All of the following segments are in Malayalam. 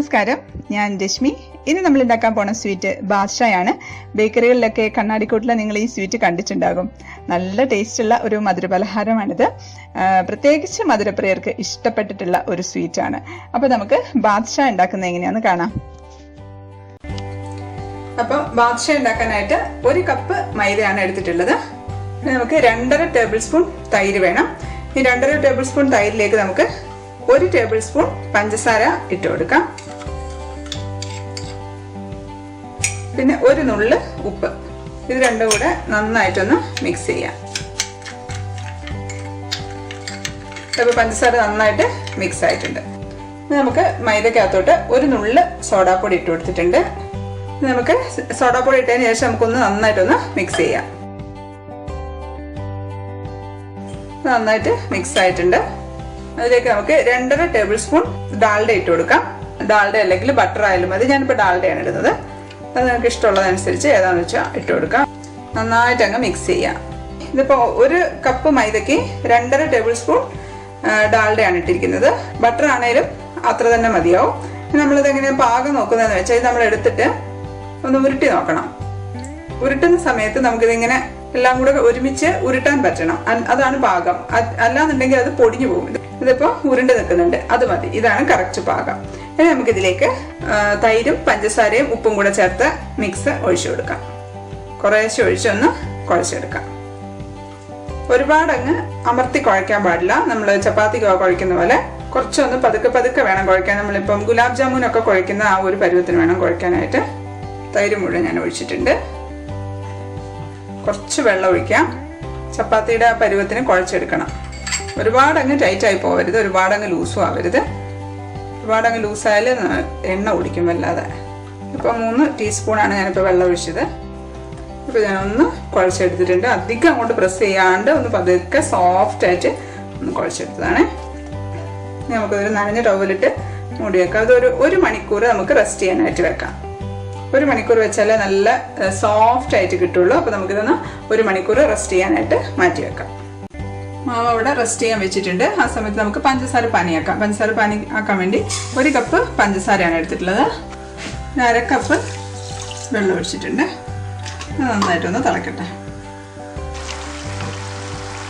നമസ്കാരം, ഞാൻ രശ്മി. ഇനി നമ്മൾ ഉണ്ടാക്കാൻ പോണ സ്വീറ്റ് ബാദ്ഷായാണ്. ബേക്കറികളിലൊക്കെ കണ്ണാടിക്കൂട്ടിൽ നിങ്ങൾ ഈ സ്വീറ്റ് കണ്ടിട്ടുണ്ടാകും. നല്ല ടേസ്റ്റുള്ള ഒരു മധുരപലഹാരമാണിത്. പ്രത്യേകിച്ച് മധുരപ്രിയർക്ക് ഇഷ്ടപ്പെട്ടിട്ടുള്ള ഒരു സ്വീറ്റാണ്. അപ്പോൾ നമുക്ക് ബാദ്ഷാ ഉണ്ടാക്കുന്നത് എങ്ങനെയാണെന്ന് കാണാം. അപ്പോൾ ബാദ്ഷാ ഉണ്ടാക്കാനായിട്ട് 1 കപ്പ് മൈദയാണ് എടുത്തിട്ടുള്ളത്. നമുക്ക് 2.5 ടേബിൾ സ്പൂൺ തൈര് വേണം. ഈ 2.5 ടേബിൾ സ്പൂൺ തൈരിലേക്ക് നമുക്ക് 1 ടേബിൾ സ്പൂൺ പഞ്ചസാര ഇട്ട് കൊടുക്കാം. പിന്നെ 1 നുള്ള് ഉപ്പ്. ഇത് രണ്ടും കൂടെ നന്നായിട്ടൊന്ന് മിക്സ് ചെയ്യാം. അപ്പോൾ പഞ്ചസാര നന്നായിട്ട് മിക്സ് ആയിട്ടുണ്ട്. നമുക്ക് മൈദക്കകത്തോട്ട് 1 നുള്ള് സോഡാപ്പൊടി ഇട്ട് കൊടുത്തിട്ടുണ്ട്. നമുക്ക് സോഡാപ്പൊടി ഇട്ടതിന് ശേഷം നമുക്കൊന്ന് നന്നായിട്ടൊന്ന് മിക്സ് ചെയ്യാം. നന്നായിട്ട് മിക്സ് ആയിട്ടുണ്ട്. അതിലേക്ക് നമുക്ക് 2.5 ടേബിൾ സ്പൂൺ ഡാൽഡ ഇട്ട് കൊടുക്കാം. ഡാൽഡ അല്ലെങ്കിൽ ബട്ടർ ആയാലും മതി. ഞാനിപ്പോൾ ഡാൽഡയാണ് ഇടുന്നത്. അത് നിങ്ങൾക്ക് ഇഷ്ടമുള്ളതനുസരിച്ച് ഏതാണെന്ന് വെച്ചാൽ ഇട്ട് കൊടുക്കാം. നന്നായിട്ട് അങ്ങ് മിക്സ് ചെയ്യാം. ഇതിപ്പോൾ 1 കപ്പ് മൈദയ്ക്ക് 2.5 ടേബിൾ സ്പൂൺ ഡാൽഡയാണ് ഇട്ടിരിക്കുന്നത്. ബട്ടർ ആണെങ്കിലും അത്ര തന്നെ മതിയാവും. നമ്മളിത് എങ്ങനെയാണ് പാകം നോക്കുന്നതെന്ന് വെച്ചാൽ ഇത് നമ്മൾ എടുത്തിട്ട് ഒന്ന് ഉരുട്ടി നോക്കണം. ഉരുട്ടുന്ന സമയത്ത് നമുക്കിതിങ്ങനെ എല്ലാം കൂടെ ഒരുമിച്ച് ഉരുട്ടാൻ പറ്റണം. അതാണ് പാകം. അല്ലാന്നുണ്ടെങ്കിൽ അത് പൊടിഞ്ഞു പോകും. ഇതിപ്പോൾ ഉരുണ്ട് നിൽക്കുന്നുണ്ട്, അത് മതി. ഇതാണ് കറക്റ്റ് പാകം. ഇനി നമുക്കിതിലേക്ക് തൈരും പഞ്ചസാരയും ഉപ്പും കൂടെ ചേർത്ത് മിക്സ് ഒഴിച്ചു കൊടുക്കാം. കുറേശ്ശെ ഒഴിച്ചൊന്ന് കുഴച്ചെടുക്കാം. ഒരുപാട് അങ്ങ് അമർത്തി കുഴയ്ക്കാൻ പാടില്ല. നമ്മൾ ചപ്പാത്തി കുഴയ്ക്കുന്ന പോലെ കുറച്ചൊന്ന് പതുക്കെ പതുക്കെ വേണം കുഴയ്ക്കാൻ. നമ്മളിപ്പം ഗുലാബ് ജാമുനൊക്കെ കുഴയ്ക്കുന്ന ആ ഒരു പരുവത്തിന് വേണം കുഴയ്ക്കാനായിട്ട്. തൈര് മുഴുവൻ ഞാൻ ഒഴിച്ചിട്ടുണ്ട്. കുറച്ച് വെള്ളം ഒഴിക്കാം. ചപ്പാത്തിയുടെ ആ പരുവത്തിന് കുഴച്ചെടുക്കണം. ഒരുപാട് അങ്ങ് ടൈറ്റായി പോകരുത്, ഒരുപാട് അങ്ങ് ലൂസും ആവരുത്. ഒരുപാട് അങ്ങ് ലൂസായാൽ എണ്ണ കുടിക്കും വല്ലാതെ. ഇപ്പോൾ 3 ടീസ്പൂണാണ് ഞാനിപ്പോൾ വെള്ളം ഒഴിച്ചത്. ഇപ്പോൾ ഞാനൊന്ന് കുഴച്ചെടുത്തിട്ടുണ്ട്. അധികം അങ്ങോട്ട് പ്രസ് ചെയ്യാണ്ട് ഒന്ന് പതുക്കെ സോഫ്റ്റായിട്ട് ഒന്ന് കുഴച്ചെടുത്തതാണ്. നമുക്കതൊരു നനഞ്ഞ ടവലിട്ട് മൂടി വെക്കാം. അതൊരു 1 മണിക്കൂർ നമുക്ക് റെസ്റ്റ് ചെയ്യാനായിട്ട് വെക്കാം. 1 മണിക്കൂർ വെച്ചാലേ നല്ല സോഫ്റ്റ് ആയിട്ട് കിട്ടുള്ളൂ. അപ്പോൾ നമുക്കിതൊന്ന് 1 മണിക്കൂർ റെസ്റ്റ് ചെയ്യാനായിട്ട് മാറ്റി വെക്കാം. മാവ് അവിടെ റെസ്റ്റ് ചെയ്യാൻ വെച്ചിട്ടുണ്ട്. ആ സമയത്ത് നമുക്ക് പഞ്ചസാര പാനിയാക്കാം. പഞ്ചസാര പാനി ആക്കാൻ വേണ്ടി 1 കപ്പ് പഞ്ചസാരയാണ് എടുത്തിട്ടുള്ളത്. 1/2 കപ്പ് വെള്ളം ഒഴിച്ചിട്ടുണ്ട്. നന്നായിട്ടൊന്ന് തിളക്കട്ടെ.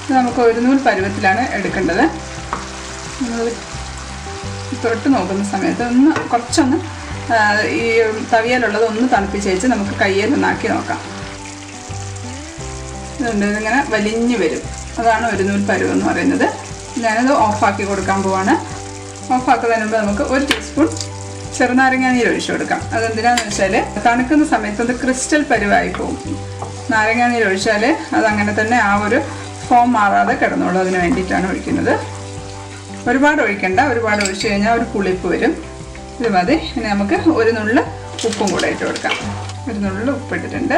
ഇത് നമുക്ക് 1 നൂൽ പരുവത്തിലാണ് എടുക്കേണ്ടത്. നമ്മൾ തൊട്ട് നോക്കുന്ന സമയത്ത് കുറച്ചൊന്ന് ഈ തവിയലുള്ളത് ഒന്ന് തണുപ്പിച്ച് വെച്ച് നമുക്ക് കയ്യിലൊന്നാക്കി നോക്കാം. ഇതുണ്ട്, ഇതിങ്ങനെ വലിഞ്ഞു വരും. അതാണ് 1 നൂൽ പരുവം എന്ന് പറയുന്നത്. ഞാനത് ഓഫാക്കി കൊടുക്കാൻ പോവാണ്. ഓഫാക്കുന്നതിന് മുമ്പ് നമുക്ക് 1 ടീസ്പൂൺ ചെറുനാരങ്ങ നീര് ഒഴിച്ചു കൊടുക്കാം. അതെന്തിനാന്ന് വെച്ചാൽ തണുക്കുന്ന സമയത്ത് അത് ക്രിസ്റ്റൽ പരുവായി പോകും. നാരങ്ങ നീര് ഒഴിച്ചാൽ അതങ്ങനെ തന്നെ ആ ഒരു ഫോം മാറാതെ കിടന്നോളൂ. അതിന് വേണ്ടിയിട്ടാണ് ഒഴിക്കുന്നത്. ഒരുപാട് ഒഴിക്കണ്ട. ഒരുപാട് ഒഴിച്ചു കഴിഞ്ഞാൽ ഒരു പുളിപ്പ് വരും. ഇത് മതി. ഇനി നമുക്ക് 1 നുള്ള് ഉപ്പും കൂടെ ഇട്ട് കൊടുക്കാം. 1 നുള്ള് ഉപ്പിട്ടിട്ടുണ്ട്.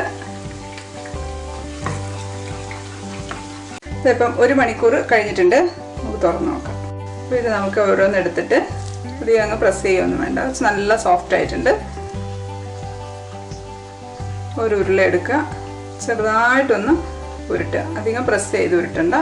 ഇതിപ്പം 1 മണിക്കൂർ കഴിഞ്ഞിട്ടുണ്ട്. നമുക്ക് തുറന്ന് നോക്കാം. അപ്പോൾ ഇത് നമുക്ക് ഓരോന്ന് എടുത്തിട്ട് അധികം അങ്ങ് പ്രസ് ചെയ്യുകയൊന്നും വേണ്ട. നല്ല സോഫ്റ്റ് ആയിട്ടുണ്ട്. ഒരു ഉരുള എടുക്കുക. ചെറുതായിട്ടൊന്ന് ഉരുട്ടുക. അധികം പ്രസ് ചെയ്ത് ഉരുട്ടണ്ട.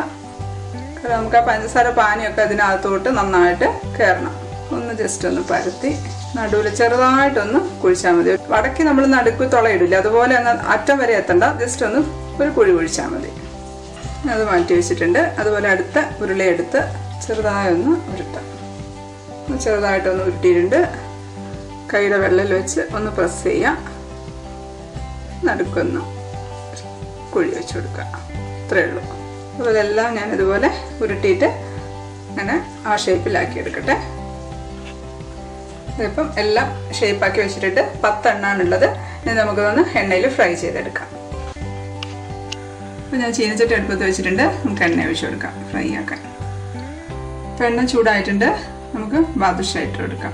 കാരണം നമുക്ക് ആ പഞ്ചസാര പാനിയൊക്കെ അതിനകത്തോട്ട് നന്നായിട്ട് കയറണം. ഒന്ന് ജസ്റ്റ് ഒന്ന് പരത്തി നടുവിൽ ചെറുതായിട്ടൊന്ന് കുഴിച്ചാൽ മതി. വടക്കി നമ്മൾ നടുക്ക് തുളയിടില്ല, അതുപോലെ അങ്ങ് അറ്റം വരെ എത്തണ്ട. ജസ്റ്റ് ഒന്ന് ഒരു കുഴി കുഴിച്ചാൽ മതി. അത് മാറ്റി വെച്ചിട്ടുണ്ട്. അതുപോലെ അടുത്ത ഉരുളയെടുത്ത് ചെറുതായൊന്ന് ഉരുട്ടാം. ചെറുതായിട്ടൊന്ന് ഉരുട്ടിയിട്ടുണ്ട്. കൈയുടെ വെള്ളയിൽ വെച്ച് ഒന്ന് പ്രസ് ചെയ്യാം. നടുക്കൊന്ന് കുഴി വെച്ച് കൊടുക്കുക. ഇത്രയേ ഉള്ളൂ. അപ്പോൾ ഇതെല്ലാം ഞാൻ ഇതുപോലെ ഉരുട്ടിയിട്ട് അങ്ങനെ ആ ഷേപ്പിലാക്കി എടുക്കട്ടെ. ഇതിപ്പം എല്ലാം ഷേപ്പാക്കി വെച്ചിട്ട് 10 എണ്ണാണുള്ളത്. ഇനി നമുക്കൊന്ന് എണ്ണയിൽ ഫ്രൈ ചെയ്തെടുക്കാം. അപ്പോൾ ഞാൻ ചീനച്ചട്ടി അടുപ്പത്ത് വെച്ചിട്ടുണ്ട്. നമുക്ക് എണ്ണ ഒഴിച്ച് കൊടുക്കാം ഫ്രൈ ആക്കാൻ. ഇപ്പോൾ എണ്ണ ചൂടായിട്ടുണ്ട്. നമുക്ക് ബാദുഷ ഇട്ട് കൊടുക്കാം.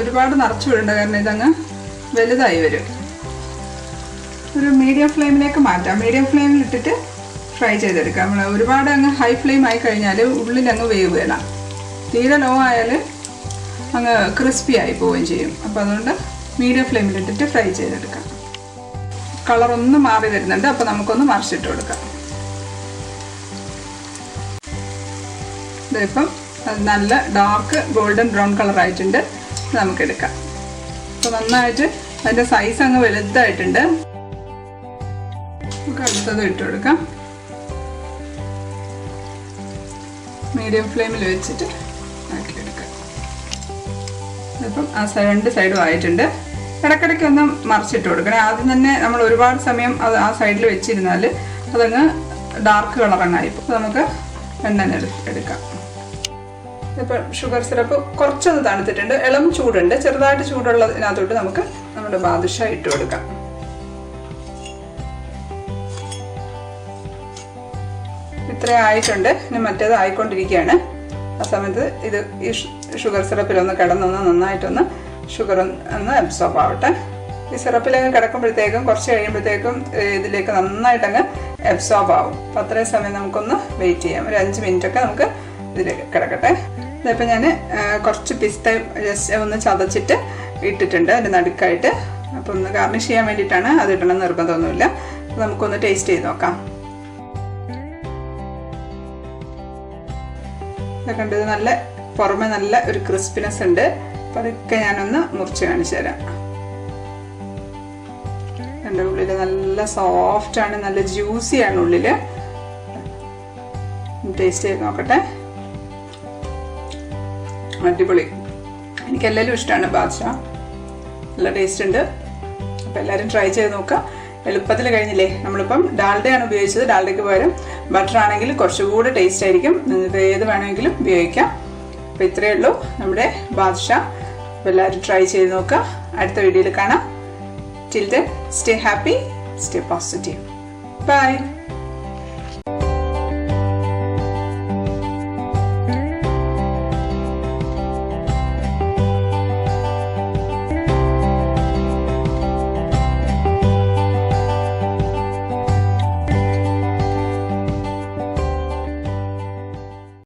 ഒരുപാട് നിറച്ചു വിടണ്ട, കാരണം ഇതങ്ങ് വലുതായി വരും. ഒരു മീഡിയം ഫ്ലെയിമിലേക്ക് മാറ്റാം. മീഡിയം ഫ്ലെയിമിൽ ഇട്ടിട്ട് ഫ്രൈ ചെയ്തെടുക്കാം. നമ്മൾ ഒരുപാട് അങ്ങ് ഹൈ ഫ്ലെയിം ആയി കഴിഞ്ഞാൽ ഉള്ളിലങ്ങ് വേവുകയില്ല. തീരെ ലോ ആയാൽ അങ്ങ് ക്രിസ്പി ആയി പോവുകയും ചെയ്യും. അപ്പോൾ അതുകൊണ്ട് മീഡിയം ഫ്ലെയിമിലിട്ടിട്ട് ഫ്രൈ ചെയ്തെടുക്കാം. കളറൊന്ന് മാറി വരുന്നുണ്ട്. അപ്പോൾ നമുക്കൊന്ന് മറിച്ചിട്ട് കൊടുക്കാം. ഇതിപ്പം അത് നല്ല ഡാർക്ക് ഗോൾഡൻ ബ്രൗൺ കളർ ആയിട്ടുണ്ട്. നമുക്ക് എടുക്കാം. അപ്പോൾ നന്നായിട്ട് അതിൻ്റെ സൈസ് അങ്ങ് വലുതായിട്ടുണ്ട്. നമുക്ക് അടുത്തത് ഇട്ട് കൊടുക്കാം. മീഡിയം ഫ്ലെയിമിൽ വെച്ചിട്ട് ആക്കിയെടുക്കാം. ഇപ്പം ആ രണ്ട് സൈഡും ആയിട്ടുണ്ട്. ഇടയ്ക്കിടയ്ക്ക് ഒന്ന് മറിച്ചിട്ട് കൊടുക്കണം. ആദ്യം തന്നെ നമ്മൾ ഒരുപാട് സമയം അത് ആ സൈഡിൽ വെച്ചിരുന്നാൽ അതങ്ങ് ഡാർക്ക് കളറങ്ങായിപ്പോൾ നമുക്ക് എണ്ണ എടുക്കാം. ഇപ്പം ഷുഗർ സിറപ്പ് കുറച്ചത് തണുത്തിട്ടുണ്ട്. ഇളം ചൂടുണ്ട്. ചെറുതായിട്ട് ചൂടുള്ളതിനകത്തോട്ട് നമുക്ക് നമ്മുടെ ബാദുഷ ഇട്ട് കൊടുക്കാം. ഇത്രയും ആയിട്ടുണ്ട്. ഇനി മറ്റേത് ആയിക്കൊണ്ടിരിക്കുകയാണ്. ആ സമയത്ത് ഇത് ഈ ഷുഗർ സിറപ്പിലൊന്ന് കിടന്നൊന്ന് നന്നായിട്ടൊന്ന് ഷുഗർ ഒന്ന് അബ്സോർബ് ആവട്ടെ. ഈ സിറപ്പിലങ്ങ് കിടക്കുമ്പോഴത്തേക്കും കുറച്ച് കഴിയുമ്പോഴത്തേക്കും ഇതിലേക്ക് നന്നായിട്ടങ്ങ് അബ്സോർബ് ആവും. അപ്പോൾ അത്രയും സമയം നമുക്കൊന്ന് വെയിറ്റ് ചെയ്യാം. ഒരു 5 മിനിറ്റൊക്കെ നമുക്ക് ഇതിലേക്ക് കിടക്കട്ടെ. ഇതിപ്പോൾ ഞാൻ കുറച്ച് പിസ്ത ജസ്റ്റ് ഒന്ന് ചതച്ചിട്ട് ഇട്ടിട്ടുണ്ട് അതിൻ്റെ നടുക്കായിട്ട്. അപ്പോൾ ഒന്ന് ഗാർണിഷ് ചെയ്യാൻ വേണ്ടിയിട്ടാണ്. അത് ഇടണം നിർബന്ധമൊന്നുമില്ല. അപ്പോൾ നമുക്കൊന്ന് ടേസ്റ്റ് ചെയ്ത് നോക്കാം. കണ്ടത് നല്ല പുറമെ നല്ല ഒരു ക്രിസ്പിനെസ് ഉണ്ട്. അപ്പോൾ അതൊക്കെ ഞാനൊന്ന് മുറിച്ച് കാണിച്ചു തരാം. എൻ്റെ ഉള്ളിൽ നല്ല സോഫ്റ്റാണ്, നല്ല ജ്യൂസിയാണ് ഉള്ളിൽ. ടേസ്റ്റ് ചെയ്ത് നോക്കട്ടെ. അടിപൊളി. എനിക്കെല്ലാവരും ഇഷ്ടമാണ് ബാദുഷ. നല്ല ടേസ്റ്റ് ഉണ്ട്. അപ്പോൾ എല്ലാവരും ട്രൈ ചെയ്ത് നോക്കുക. എളുപ്പത്തിൽ കഴിഞ്ഞില്ലേ. നമ്മളിപ്പം ഡാൽഡയാണ് ഉപയോഗിച്ചത്. ഡാൽഡയ്ക്ക് പകരം ബട്ടർ ആണെങ്കിൽ കുറച്ചുകൂടെ ടേസ്റ്റ് ആയിരിക്കും. നിങ്ങൾക്ക് ഏത് വേണമെങ്കിലും ഉപയോഗിക്കാം. അപ്പോൾ ഇത്രയേ ഉള്ളൂ നമ്മുടെ ബാദുഷ. അപ്പോൾ എല്ലാവരും ട്രൈ ചെയ്ത് നോക്കുക. അടുത്ത വീഡിയോയിൽ കാണാം. Till then, stay happy, stay positive. Bye.